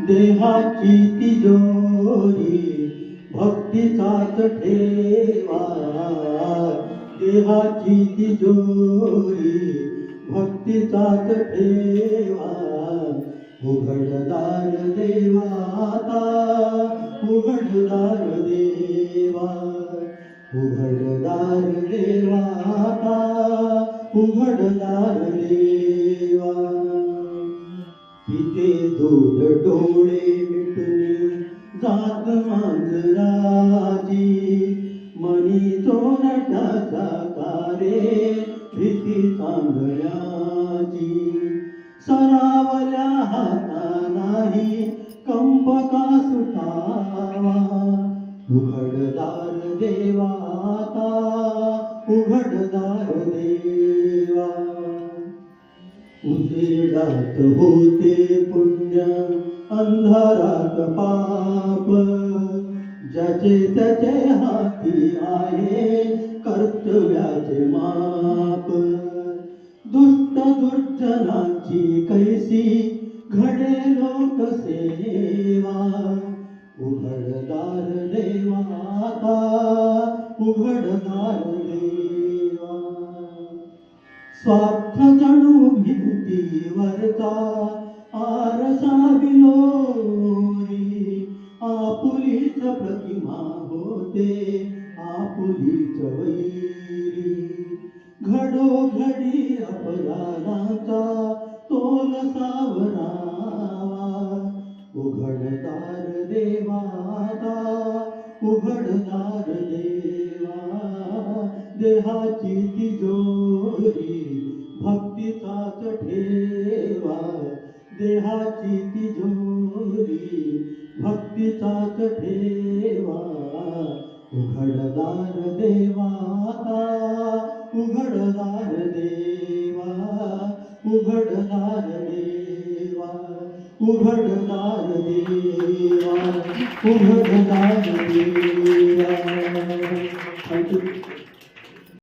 देहाची तिजोरी भक्तीचाच ठेवा, देहाची तिजोरी भक्तीचाच ठेवा. उघडदार देवा आता, उघडदार देवा, उघडदार देवा आता, उघडदार देवा. पिते दूध डोळे मिटून जात मांजराची, मणी चोरट्याचा कारे भीती चांगल्याची. सरावल्या हाता नाही कंप का सुटावा, उघडदार देवा आता, उघडदार देवा. उजेडात होते पुण्य अंधारात पाप, ज्याचे त्याचे हाती आहे कर्तव्याचे माप. दुष्ट दुर्जनांची कैसी घडे लोकसेवा, उघडदार देवा आता, उघडदार देवा. स्वार्थ जणू भिंतीवरचा आरसा विलोरी, आपुलीच प्रतिमा होते आपुलीच वैरी. घडोघडी अपराधाचा तोल सावरावा, उघडदार देवा आता, उघडदार देवा. देहाची तिजोरी भक्तीचाच ठेवा, देहाची तिजोरी भक्तीचाच ठेवा. उघडदार देवा आता, उघडदार देवा, उघडदार देवा, उघडदार देवा, उघडदार देवा. थँक्यू.